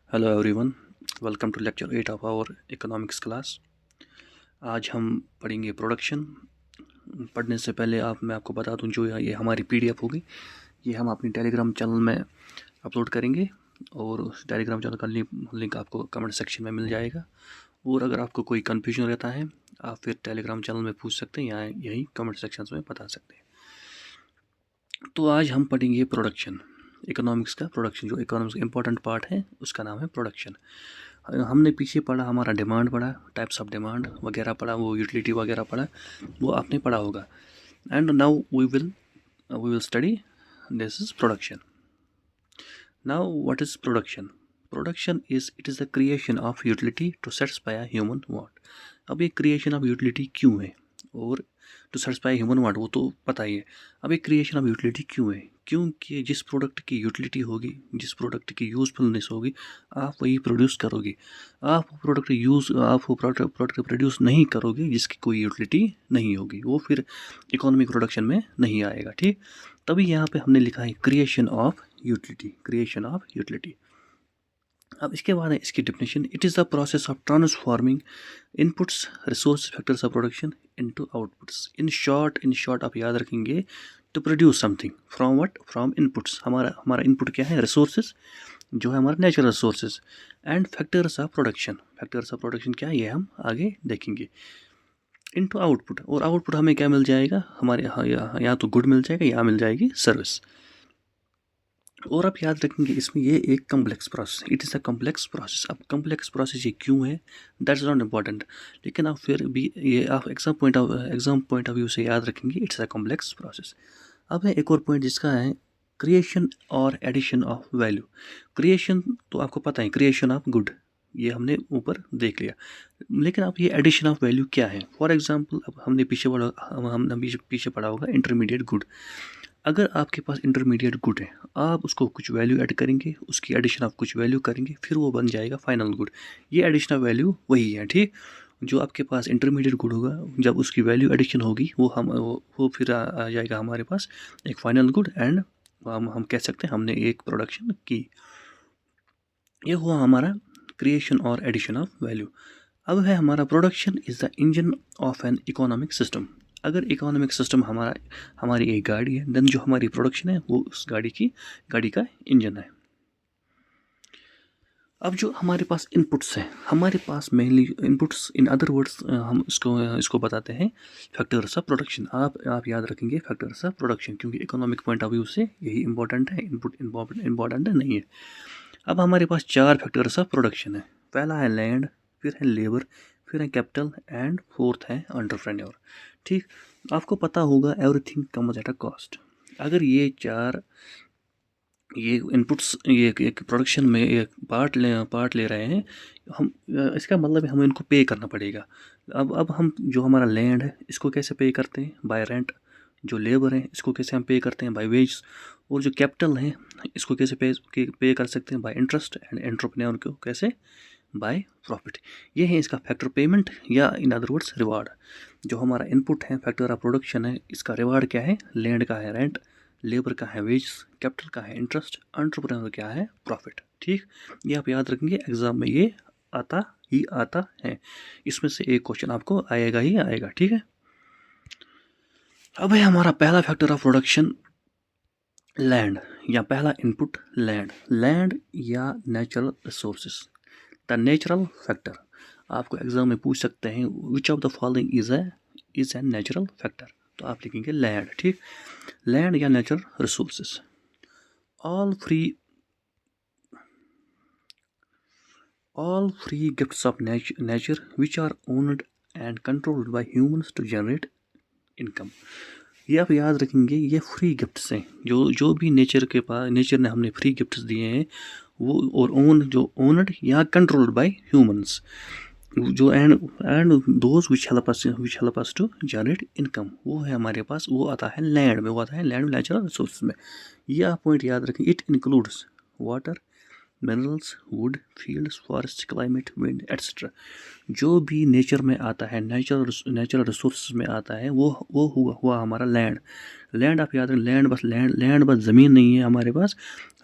Hello everyone, welcome to lecture 8 of our economics class. आज हम पढ़ेंगे प्रोडक्शन। पढ़ने से पहले मैं आपको बता दूं, जो ये हमारी पीडीएफ होगी, ये हम अपनी टेलीग्राम चैनल में अपलोड करेंगे और उस टेलीग्राम चैनल का लिंक आपको कमेंट सेक्शन में मिल जाएगा। और अगर आपको कोई कन्फ्यूजन रहता है, आप फिर टेलीग्राम चैनल में पूछ सकते हैं या यही कमेंट सेक्शन में बता सकते हैं। तो आज हम पढ़ेंगे प्रोडक्शन, इकोनॉमिक्स का प्रोडक्शन। जो इकोनॉमिक्स का इंपॉर्टेंट पार्ट है उसका नाम है प्रोडक्शन। हमने पीछे पढ़ा, हमारा डिमांड पढ़ा, टाइप्स ऑफ डिमांड वगैरह पढ़ा, वो यूटिलिटी वगैरह पढ़ा, वो आपने पढ़ा होगा। And now we will study this is production. Now what is production? Production it is the creation of utility to satisfy a human want. अब ये क्रिएशन ऑफ यूटिलिटी क्यों है? और टू सेटिस्फाई ह्यूमन वांट वो तो पता ही है। अब एक क्रिएशन ऑफ यूटिलिटी क्यों है? क्योंकि जिस प्रोडक्ट की यूटिलिटी होगी, जिस प्रोडक्ट की यूजफुलनेस होगी, आप वही प्रोड्यूस करोगे। आप वो प्रोडक्ट प्रोड्यूस नहीं करोगे जिसकी कोई यूटिलिटी नहीं होगी, वो फिर इकोनॉमिक प्रोडक्शन में नहीं आएगा। ठीक, तभी यहाँ पे हमने लिखा है creation of utility, creation of utility. अब इसके बाद है इसकी definition. It is the process of transforming inputs, resources, factors of production into outputs. In short आप याद रखेंगे, to produce something from what? From inputs. हमारा इनपुट क्या है? रिसोर्सेज, जो है हमारा natural resources, and factors of production. Factors of production क्या है, ये हम आगे देखेंगे। इनटू आउटपुट, और आउटपुट हमें क्या मिल जाएगा? हमारे यहाँ तो गुड मिल जाएगा, यहाँ मिल जाएगी सर्विस। और आप याद रखेंगे इसमें ये एक complex process, it is a complex process. अब कम्प्लेक्स प्रोसेस ये क्यों है, दैट्स नॉट इम्पॉर्टेंट, लेकिन आप फिर भी ये आप एग्जाम पॉइंट ऑफ व्यू से याद रखेंगे, इट्स अ कम्प्लेक्स प्रोसेस। अब है एक और पॉइंट जिसका है क्रिएशन और एडिशन ऑफ वैल्यू। क्रिएशन तो आपको पता है, क्रिएशन ऑफ गुड, ये हमने ऊपर देख लिया, लेकिन अब ये एडिशन ऑफ वैल्यू क्या है? फॉर एग्जांपल, अब हमने पीछे पढ़ा होगा इंटरमीडिएट गुड। अगर आपके पास इंटरमीडिएट गुड है, आप उसको कुछ वैल्यू ऐड करेंगे, उसकी एडिशन ऑफ कुछ वैल्यू करेंगे, फिर वो बन जाएगा फाइनल गुड। ये एडिशन ऑफ वैल्यू वही है। ठीक, जो आपके पास इंटरमीडिएट गुड होगा, जब उसकी वैल्यू एडिशन होगी, वो फिर आ जाएगा हमारे पास एक फाइनल गुड, एंड हम कह सकते हैं हमने एक प्रोडक्शन की। ये हुआ हमारा क्रिएशन और एडिशन ऑफ वैल्यू। अब है हमारा production is the engine of an economic system. अगर इकोनॉमिक सिस्टम हमारी एक गाड़ी है, देन जो हमारी प्रोडक्शन है वो उस गाड़ी का इंजन है। अब जो हमारे पास इनपुट्स हैं, हमारे पास mainly inputs, in other words हम इसको बताते हैं फैक्टर्स ऑफ प्रोडक्शन। आप याद रखेंगे फैक्टर्स ऑफ प्रोडक्शन, क्योंकि इकोनॉमिक पॉइंट ऑफ व्यू से यही इंपॉर्टेंट है, इनपुट इंपॉर्टेंट नहीं है। अब हमारे पास 4 फैक्टर्स ऑफ प्रोडक्शन है। पहला है लैंड, फिर है लेबर, फिर है कैपिटल, एंड फोर्थ है एंटरप्रेन्योर। ठीक, आपको पता होगा everything comes at a cost. अगर ये इनपुट्स, ये एक प्रोडक्शन में एक पार्ट ले रहे हैं हम, इसका मतलब है हमें इनको पे करना पड़ेगा। अब हम जो हमारा लैंड है इसको कैसे पे करते हैं? Bye rent. जो लेबर है इसको कैसे हम पे करते हैं? By wage. और जो कैपिटल है इसको कैसे पे कर सकते हैं? Bye interest. एंड एंटरप्रेन्योर को कैसे? By profit. ये है इसका फैक्टर पेमेंट, या इन अदर वर्ड्स रिवार्ड। जो हमारा इनपुट है, फैक्टर ऑफ प्रोडक्शन है, इसका रिवार्ड क्या है? लैंड का है रेंट, लेबर का है वेज, कैपिटल का है इंटरेस्ट, एंटरप्रेन्योर क्या है? प्रॉफिट। ठीक, ये आप याद रखेंगे, एग्जाम में ये आता है। इसमें से एक क्वेश्चन आपको आएगा ही आएगा। ठीक है, अब है हमारा पहला फैक्टर ऑफ प्रोडक्शन लैंड, या पहला इनपुट लैंड या natural resources. The natural factor, आपको एग्जाम में पूछ सकते हैं which of the following is a natural factor, तो आप लिखेंगे लैंड। ठीक, लैंड या natural resources. All free gifts of nature which are owned and controlled by humans to generate income. ये आप याद रखेंगे, ये फ्री गिफ्ट्स हैं, जो भी नेचर ने हमने फ्री गिफ्ट्स दिए हैं, वो और ओनड या कंट्रोल्ड बाय ह्यूमंस, जो and those which help us to generate income, वो है हमारे पास, वो आता है लैंड में, नेचुरल रिसोर्स में। ये आप पॉइंट याद रखें। It includes water, minerals, would, fields, forest, climate, wind etcetera. जो भी नेचर में आता है, नेचुरल रिसोर्स में आता है, वो हुआ हमारा लैंड आप याद रखें। लैंड बस ज़मीन नहीं है हमारे पास,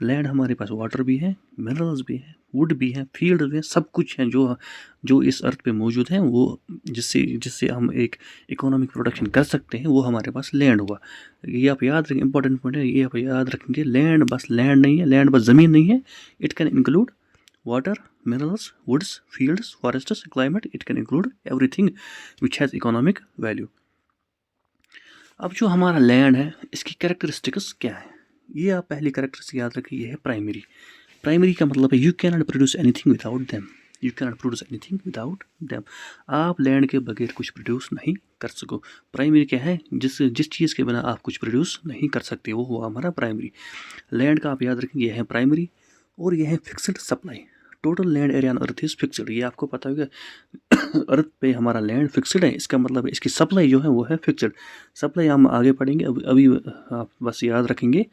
लैंड हमारे पास वाटर भी है, मिनरल्स भी है, वुड भी है, फील्ड भी है, सब कुछ है जो इस अर्थ पे मौजूद है, वो जिससे हम एक इकोनॉमिक प्रोडक्शन कर सकते हैं, वो हमारे पास लैंड हुआ। ये आप याद रखें, इंपॉर्टेंट पॉइंट है, ये आप याद रखेंगे। लैंड बस लैंड नहीं है, लैंड बस ज़मीन नहीं है। It can include water, minerals, woods, fields, forests, climate. It can include everything which has economic value. अब जो हमारा लैंड है, इसकी कैरेक्टरिस्टिक्स क्या है, ये आप पहली कैरेक्टरिस्टिक याद रखिए, ये है प्राइमरी। प्राइमरी का मतलब है you can not produce anything without them, you can not produce anything without them. आप लैंड के बगैर कुछ प्रोड्यूस नहीं कर सको। प्राइमरी क्या है, जिस चीज़ के बिना आप कुछ प्रोड्यूस नहीं कर सकते, वो हुआ हमारा प्राइमरी। लैंड का आप याद रखेंगे, यह है प्राइमरी। और यह है fixed supply. Total land area on earth is fixed. ये आपको पता होगा, अर्थ पे हमारा लैंड फिक्स्ड है, इसका मतलब है इसकी सप्लाई जो है वो है फिक्स्ड। सप्लाई हम आगे पढ़ेंगे, अभी आप बस याद रखेंगे,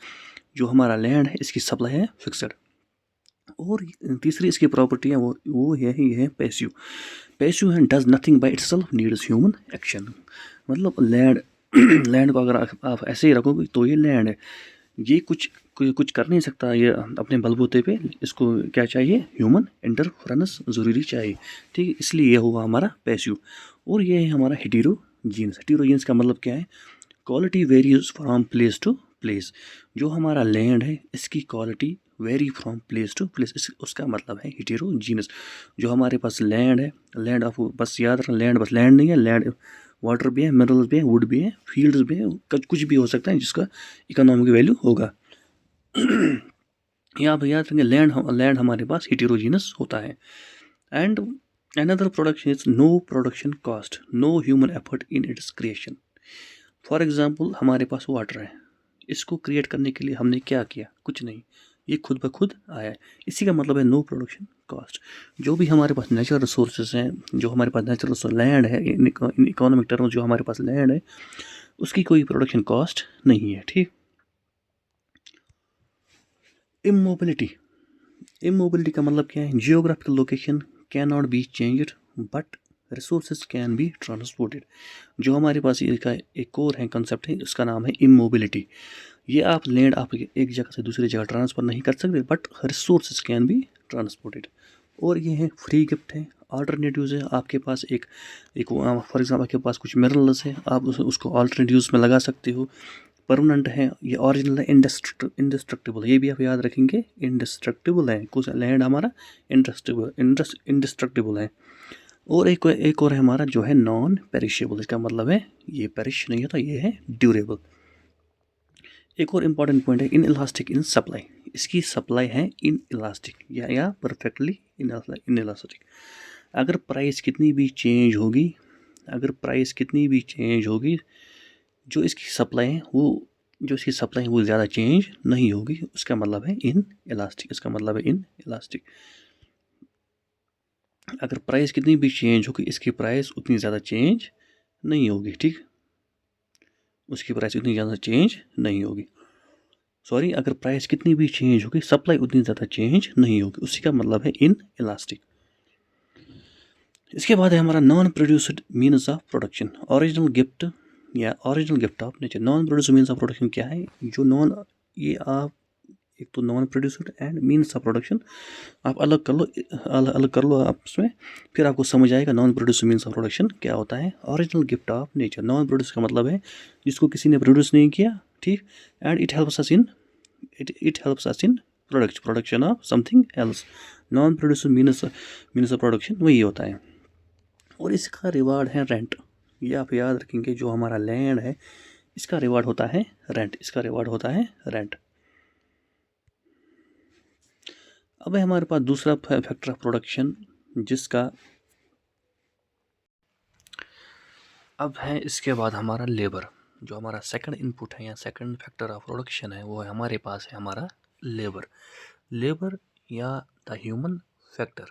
जो हमारा लैंड है इसकी सप्लाई है फिक्स्ड। और तीसरी इसकी प्रॉपर्टी है वो है पैसिव। पैसिव है, does nothing by itself, needs human action. मतलब लैंड लैंड को अगर आप ऐसे ही रखोगे तो ये लैंड है, ये कुछ कर नहीं सकता ये अपने बलबूते पे, इसको क्या चाहिए, ह्यूमन इंटरफेरेंस ज़रूरी चाहिए, ठीक है। इसलिए ये हुआ हमारा पैसिव। और ये है हमारा हेटेरोजीनस। हेटेरोजीनस का मतलब क्या है, quality varies from place to place. जो हमारा लैंड है इसकी quality vary from place to place, उसका मतलब है हेटेरोजीनस। जो हमारे पास लैंड है, लैंड आपको बस याद रखना, लैंड बस लैंड नहीं है, लैंड वाटर भी है, मिनरल्स भी है, वुड भी है, फील्ड्स भी है, कुछ भी हो सकता है जिसका इकोनॉमिक वैल्यू होगा। यहाँ पर याद रखेंगे, लैंड हमारे पास हेटेरोजीनस होता है। And another production is no production cost, no human effort in its creation. For example हमारे पास वाटर है, इसको क्रिएट करने के लिए हमने क्या किया, कुछ नहीं, ये खुद ब खुद आया है। इसी का मतलब है नो प्रोडक्शन कॉस्ट। जो भी हमारे पास नेचुरल रिसोर्सेज हैं, जो हमारे पास नेचुरल लैंड है, इन इकोनॉमिक टर्म जो हमारे पास लैंड है, उसकी कोई प्रोडक्शन कॉस्ट नहीं है, ठीक। इमोबिलिटी। इमोबिलिटी का मतलब क्या है, geographical location can not be changed but resources can be transported. जो हमारे पास इसका एक और है कंसेप्ट है, उसका नाम है इमोबिलिटी। ये आप लैंड आप एक जगह से दूसरी जगह ट्रांसफ़र नहीं कर सकते, but resources can be transported. और ये है फ्री गिफ्ट है, अल्टरनेटिव्स है। आपके पास एक फॉर एग्जाम्पल आपके पास कुछ मिनरल्स है, आप उसको अल्टरनेटिव्स में लगा सकते हो। परमानेंट है, ये ओरिजिनल है, इंडिस्ट्रक्टिबल, ये भी आप याद रखेंगे, इंडिस्ट्रक्टिबल है। कुछ लैंड हमारा इंडिस्ट्रक्टिबल है। और एक और है हमारा जो है नॉन पेरिशेबल। इसका मतलब है ये पेरिश नहीं होता, ये है ड्यूरेबल। एक और इम्पॉर्टेंट पॉइंट है इन इलास्टिक इन सप्लाई। इसकी सप्लाई है इन इलास्टिक या परफेक्टली इन इलास्टिक। अगर प्राइस कितनी भी चेंज होगी, जो इसकी सप्लाई है वो ज़्यादा चेंज नहीं होगी, उसका मतलब है इन इलास्टिक। अगर प्राइस कितनी भी चेंज होगी, इसकी प्राइस उतनी ज़्यादा चेंज नहीं होगी, ठीक। उसकी प्राइस उतनी ज़्यादा चेंज नहीं होगी, सॉरी, अगर प्राइस कितनी भी चेंज होगी, सप्लाई उतनी ज़्यादा चेंज नहीं होगी, उसी का मतलब है इन इलास्टिक। इसके बाद है हमारा non produced means of production, original gift of nature. Non produced means of production क्या है, जो ये आप एक तो non produced and means of production आप अलग कर लो आपस में, फिर आपको समझ आएगा non produced means of production क्या होता है। Original gift of nature, non produce का मतलब है जिसको किसी ने प्रोड्यूस नहीं किया, ठीक। And it helps us in production of something else. Non produce means of production वही होता है। और इसका रिवार्ड है रेंट। ये आप याद रखेंगे, जो हमारा लैंड है इसका रिवार्ड होता है रेंट। अब है हमारे पास दूसरा फैक्टर ऑफ प्रोडक्शन, जिसका अब है इसके बाद हमारा लेबर। जो हमारा सेकंड इनपुट है या सेकंड फैक्टर ऑफ प्रोडक्शन है, वो है हमारे पास है हमारा लेबर या the human factor.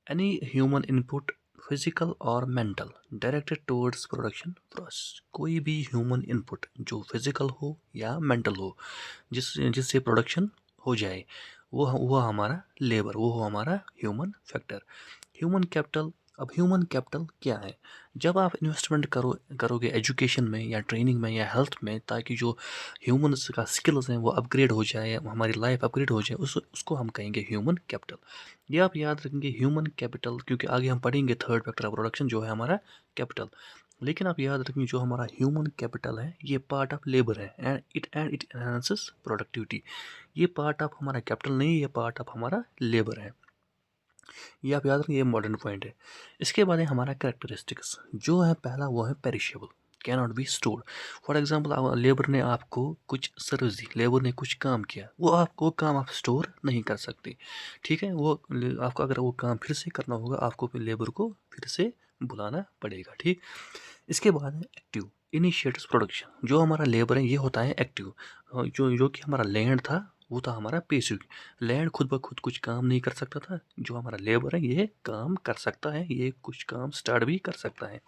Any human input physical और mental directed towards production process. कोई भी ह्यूमन इनपुट जो फिजिकल हो या मेंटल हो, जिससे प्रोडक्शन हो जाए, वो हमारा लेबर, वो हमारा ह्यूमन फैक्टर। ह्यूमन कैपिटल अब ह्यूमन कैपिटल क्या है? जब आप इन्वेस्टमेंट करोगे एजुकेशन में या ट्रेनिंग में या हेल्थ में, ताकि जो ह्यूमन्स का स्किल्स हैं वो अपग्रेड हो जाए, हमारी लाइफ अपग्रेड हो जाए, उसको हम कहेंगे ह्यूमन कैपिटल। ये आप याद रखेंगे ह्यूमन कैपिटल, क्योंकि आगे हम पढ़ेंगे थर्ड फैक्टर ऑफ प्रोडक्शन जो है हमारा कैपिटल। लेकिन आप याद रखेंगे जो हमारा ह्यूमन कैपिटल है ये पार्ट ऑफ लेबर है एंड इट एनहांसेस प्रोडक्टिविटी। ये पार्ट ऑफ हमारा कैपिटल नहीं, ये पार्ट ऑफ हमारा लेबर है। ये आप याद रखें, ये मॉडर्न पॉइंट है। इसके बाद है हमारा कैरेक्टरिस्टिक्स, जो है पहला वो है perishable, can not be stored. For example labour ने आपको कुछ सर्विस दी, लेबर ने कुछ काम किया, वो काम आप स्टोर नहीं कर सकते, ठीक है। वो आपको अगर वो काम फिर से करना होगा, आपको फिर लेबर को फिर से बुलाना पड़ेगा, ठीक। इसके बाद है एक्टिव इनिशिएटिव्स प्रोडक्शन, जो हमारा लेबर है ये होता है एक्टिव। जो कि हमारा लैंड था वो था हमारा पेसिव। लैंड खुद ब खुद कुछ काम नहीं कर सकता था, जो हमारा लेबर है ये काम कर सकता है, ये कुछ काम स्टार्ट भी कर सकता है।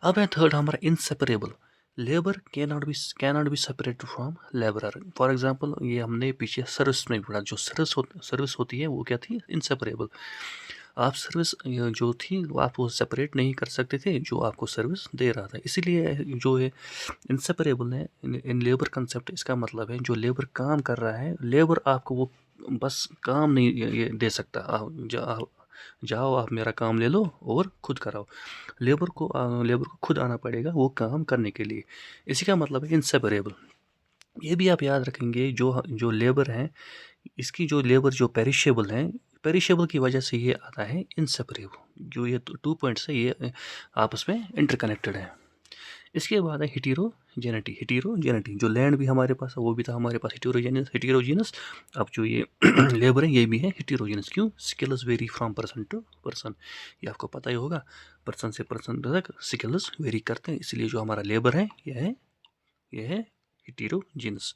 अब है थर्ड हमारा inseparable, labour can not be separated from labourer. For example ये हमने पीछे सर्विस में पढ़ा, जो सर्विस होती है वो क्या थी, इनसेपरेबल। आप सर्विस जो थी वो आप वो सेपरेट नहीं कर सकते थे जो आपको सर्विस दे रहा था, इसीलिए जो है इनसेपरेबल है इन लेबर कंसेप्ट। इसका मतलब है जो लेबर काम कर रहा है, लेबर आपको वो बस काम नहीं ये दे सकता, जाओ आप मेरा काम ले लो और खुद कराओ। लेबर को खुद आना पड़ेगा वो काम करने के लिए, इसी का मतलब है इनसेपरेबल। ये भी आप याद रखेंगे, जो लेबर है इसकी जो लेबर जो पेरिशेबल है, पेरिशेबल की वजह से ये आता है इनसेपरेबल। जो ये 2 पॉइंट्स है ये आपस में इंटरकनेक्टेड है। इसके बाद है हिटेरोजेनिटी, जो लैंड भी हमारे पास है वो भी था हमारे पास हिटेरोजीनस। अब जो ये लेबर है ये भी है हिटेरोजीनस। क्यों? Skills vary from person to person, ये आपको पता ही होगा, पर्सन से पर्सन तक स्किल्स वेरी करते हैं, इसलिए जो हमारा लेबर है ये है हिटेरोजीनस।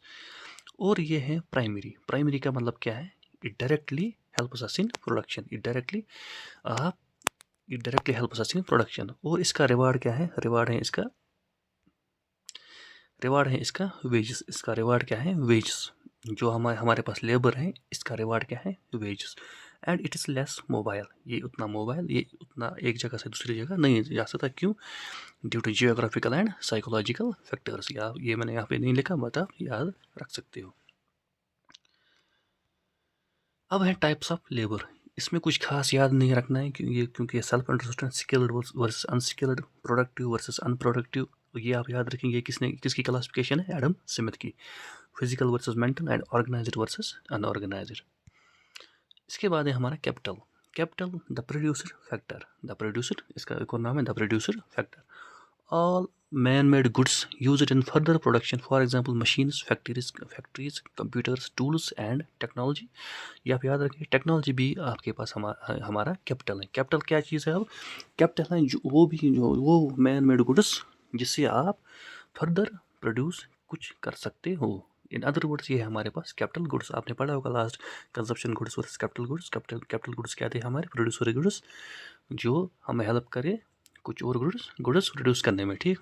और ये है प्राइमरी का मतलब क्या है, it directly helps us in production, it directly helps us in production. और इसका रिवार्ड क्या है, रिवार्ड है इसका वेजेस। इसका रिवार्ड क्या है, वेजेस। जो हमारे पास लेबर है इसका रिवार्ड क्या है, wages. And it is less mobile, ये उतना एक जगह से दूसरी जगह नहीं जा सकता। क्यों? Due to geographical and psychological factors. ये मैंने यहाँ पे नहीं लिखा, बट आप याद रख सकते हो। अब है टाइप्स ऑफ लेबर, इसमें कुछ खास याद नहीं रखना है क्योंकि ये self understand, skilled versus unskilled, productive versus unproductive. ये आप याद रखेंगे, किसकी क्लासिफिकेशन है, एडम स्मिथ की। Physical versus mental and organised versus unorganised. इसके बाद है हमारा कैपिटल द प्रोड्यूसर फैक्टर, इसका एक और नाम है the producer factor. All man-made goods used in further production, for example machines, factories, computers, tools and technology। ये आप याद रखिए, टेक्नोलॉजी भी आपके पास हमारा कैपिटल है। कैपिटल क्या चीज़ है? अब कैपिटल है वो मैन मेड गुड्स जिससे आप फर्दर प्रोड्यूस कुछ कर सकते हो। इन अदर वर्ड्स ये है हमारे पास कैपिटल गुड्स। आपने पढ़ा होगा last, consumption goods versus capital goods. Capital goods क्या थे, हमारे प्रोड्यूसर गुड्स जो हमें हेल्प करे कुछ और गुड्स प्रोड्यूस करने में, ठीक।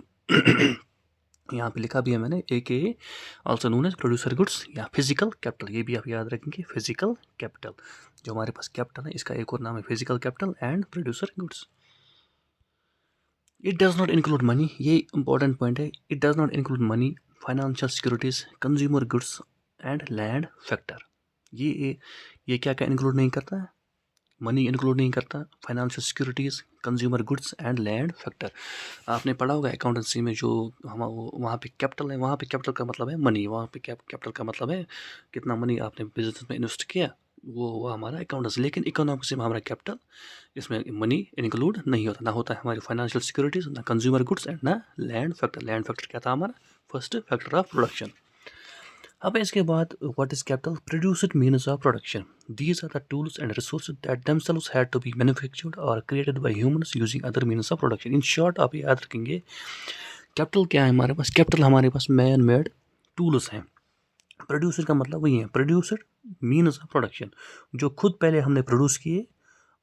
यहाँ पे लिखा भी है मैंने, AKA also known as producer goods या फिजिकल कैपिटल। ये भी आप याद रखेंगे, फिजिकल कैपिटल। जो हमारे पास कैपिटल है इसका एक और नाम है physical capital and producer goods. It does not include money, ये इंपॉर्टेंट पॉइंट है। It does not include money, financial securities, consumer goods and land factor. ये क्या इंक्लूड नहीं करता है, मनी इंक्लूड नहीं करता, financial securities, consumer goods and land factor. आपने पढ़ा होगा अकाउंटेंसी में, जो वहाँ पे कैपिटल है, वहाँ पे कैपिटल का मतलब है मनी, वहाँ पे कैपिटल का मतलब है कितना मनी आपने बिजनेस में इन्वेस्ट किया, वो हमारा अकाउंटेंसी। लेकिन इकोनॉमिक्स में हमारा कैपिटल, इसमें मनी इंक्लूड नहीं होता, ना होता है हमारी फाइनेंशियल सिक्योरिटीज़, ना कंज्यूमर गुड्स एंड ना लैंड फैक्टर। लैंड फैक्टर क्या था, हमारा फर्स्ट फैक्टर ऑफ प्रोडक्शन। अब इसके बाद what is capital, produced means of production. These are the tools and resources that themselves had to be manufactured और created by humans using other means of production. In short आप याद रखेंगे, capital क्या है हमारे पास, कैपिटल हमारे पास man made tools हैं। Producer का मतलब वही है, प्रोड्यूसर मीन्स ऑफ प्रोडक्शन, जो खुद पहले हमने प्रोड्यूस किए,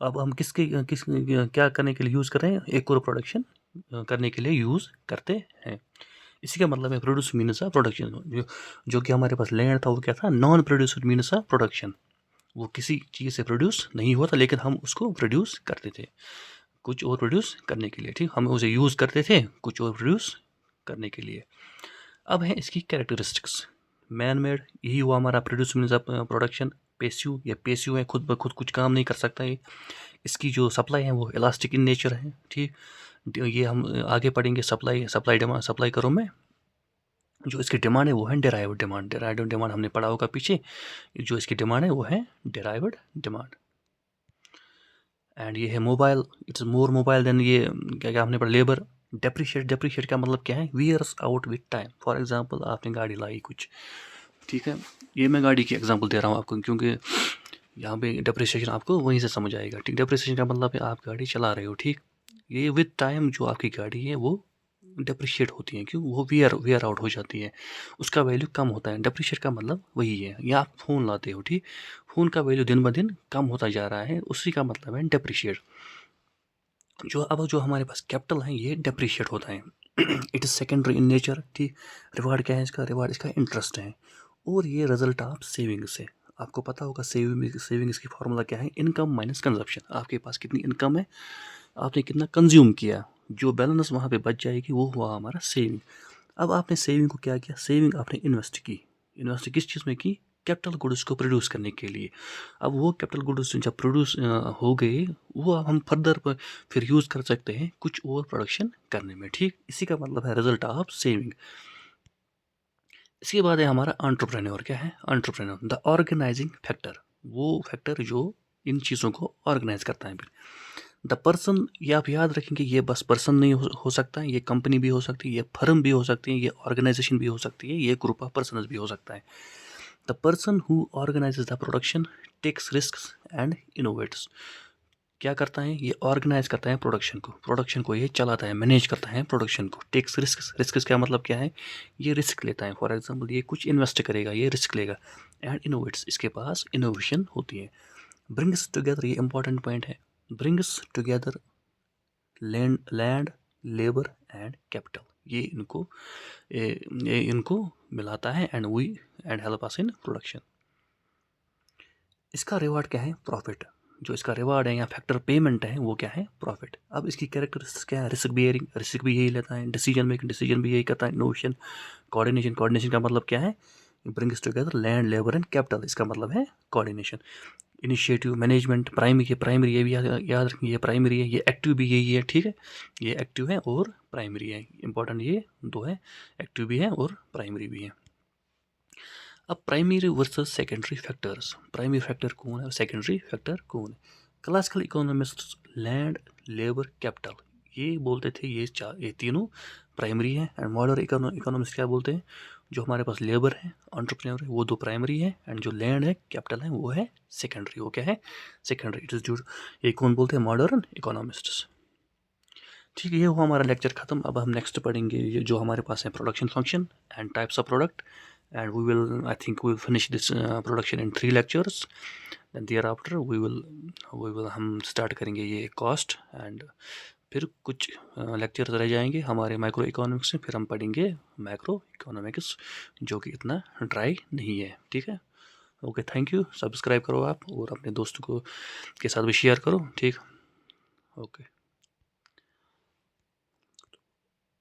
अब हम किस क्या करने के लिए यूज़ कर रहे हैं, एक और प्रोडक्शन करने के लिए यूज़ करते हैं। इसी का मतलब है प्रोड्यूस मीन्स ऑफ प्रोडक्शन। जो कि हमारे पास लैंड था वो क्या था, non producer means of production. वो किसी चीज़ से प्रोड्यूस नहीं होता लेकिन हम उसको प्रोड्यूस करते थे। कुछ और प्रोड्यूस करने के लिए, ठीक। हम उसे यूज़ करते थे कुछ और प्रोड्यूस करने के लिए। अब है इसकी कैरेक्टरिस्टिक्स। मैन मेड, यही हुआ हमारा प्रोड्यूस मीन्स प्रोडक्शन। पेसिव, या पेसिव है, खुद ब खुद कुछ काम नहीं कर सकता ये। इसकी जो सप्लाई है वो इलास्टिक इन नेचर है, ठीक। ये हम आगे पढ़ेंगे। सप्लाई करो में जो इसकी डिमांड है वो है डेराइव्ड डिमांड। डेराइव्ड डिमांड हमने पढ़ा होगा पीछे। जो इसकी डिमांड है वो है डेराइव्ड डिमांड। एंड ये है mobile, it's more mobile than ये क्या क्या हमने पढ़ा, लेबर। डेप्रिशिएट का मतलब क्या है, wears out with time. For example आपने गाड़ी लाई कुछ, ठीक है। ये मैं गाड़ी की एग्जांपल दे रहा हूँ आपको, क्योंकि यहाँ पे डेप्रिसिएशन आपको वहीं से समझ आएगा, ठीक। डेप्रिसिएशन का मतलब है आप गाड़ी चला रहे हो, ठीक। ये विद टाइम जो आपकी गाड़ी है वो डेप्रिशिएट होती है, क्यों, वो वियर आउट हो जाती है, उसका वैल्यू कम होता है। डेप्रिशिएट का मतलब वही है। या आप फ़ोन लाते हो, ठीक, फ़ोन का वैल्यू दिन ब दिन कम होता जा रहा है, उसी का मतलब है डेप्रिशिएट। जो हमारे पास कैपिटल है ये डेप्रिशिएट होता है। It is secondary in nature, ठीक। रिवार्ड क्या है इसका, रिवार्ड इसका इंटरेस्ट है, और ये रिजल्ट ऑफ सेविंग्स है। आपको पता होगा सेविंग्स की फार्मूला क्या है, इनकम माइनस कंजप्शन। आपके पास कितनी इनकम है, आपने कितना कंज्यूम किया, जो बैलेंस वहाँ पे बच जाएगी वो हुआ हमारा सेविंग। अब आपने सेविंग को क्या किया, सेविंग आपने इन्वेस्ट की। इन्वेस्ट किस चीज़ में की, कैपिटल गुड्स को प्रोड्यूस करने के लिए। अब वो कैपिटल गुड्स जब प्रोड्यूस हो गए, वो हम फर्दर फिर यूज़ कर सकते हैं कुछ और प्रोडक्शन करने में, ठीक। इसी का मतलब है रिजल्ट ऑफ सेविंग। इसके बाद है हमारा एंटरप्रेन्योर। क्या है एंटरप्रेन्योर, द ऑर्गेनाइजिंग फैक्टर। वो फैक्टर जो इन चीज़ों को ऑर्गेनाइज करता है। फिर द पर्सन, ये आप याद रखेंगे, ये बस पर्सन नहीं हो सकता है, ये कंपनी भी हो सकती है, ये फर्म भी हो सकती है, ये ऑर्गेनाइजेशन भी हो सकती है, ये ग्रुप ऑफ पर्सन भी हो सकता है। The person who organises the production takes risks and innovates. क्या करता है, ये ऑर्गेनाइज करता है प्रोडक्शन को ये चलाता है, मैनेज करता है प्रोडक्शन को। टेक्स रिस्क का मतलब क्या है, ये रिस्क लेता है। फॉर एग्जांपल ये कुछ इन्वेस्ट करेगा, ये रिस्क लेगा। एंड इनोवेट्स, इसके पास इनोवेशन होती है। ब्रिंग्स टुगेदर, ये इंपॉर्टेंट पॉइंट है, brings together land labour and capital. ये इनको मिलाता है and help us in production. इसका रिवार्ड क्या है, प्रॉफिट। जो इसका रिवार्ड है या फैक्टर पेमेंट है वो क्या है, प्रॉफिट। अब इसकी कैरेक्टरिस्टिक्स क्या है, रिस्क बियरिंग, रिस्क भी यही लेता है। डिसीजन मेकिंग, डिसीजन भी यही करता है। इनोवेशन, कोऑर्डिनेशन का मतलब क्या है, brings together land labour and capital, इसका मतलब है कोऑर्डिनेशन। इनिशिएटिव, मैनेजमेंट, प्राइमरी ये भी याद रखेंगे, ये प्राइमरी है, ये एक्टिव भी यही है, ठीक है। ये एक्टिव है और प्राइमरी है, इंपॉर्टेंट ये दो है, एक्टिव भी है और प्राइमरी भी है। अब primary versus secondary factors. Primary factor कौन है, सेकेंडरी फैक्टर कौन है। Classical economists land labour capital ये बोलते थे, ये तीनों प्राइमरी है। एंड मॉडर्न इकोनॉमिस्ट क्या बोलते हैं, जो हमारे पास लेबर है, एंटरप्रेन्योर है, वो दो प्राइमरी है, एंड जो लैंड है, कैपिटल है, वो है सेकेंडरी। वो क्या है, सेकेंडरी। इट इज जो ये कौन बोलते हैं, मॉडर्न इकोनॉमिस्ट्स। ठीक है, ये हुआ हमारा लेक्चर खत्म। अब हम नेक्स्ट पढ़ेंगे ये जो हमारे पास है, production function and types of product. And I think we will finish this production in 3 lectures. Then thereafter we will हम start करेंगे ये cost, and फिर कुछ lectures रह जाएंगे हमारे माइक्रो इकोनॉमिक्स में। फिर हम पढ़ेंगे मैक्रो इकोनॉमिक्स, जो कि इतना ड्राई नहीं है, ठीक है। Okay, thank you. सब्सक्राइब करो आप और अपने दोस्तों को के साथ भी शेयर करो, ठीक। ओके।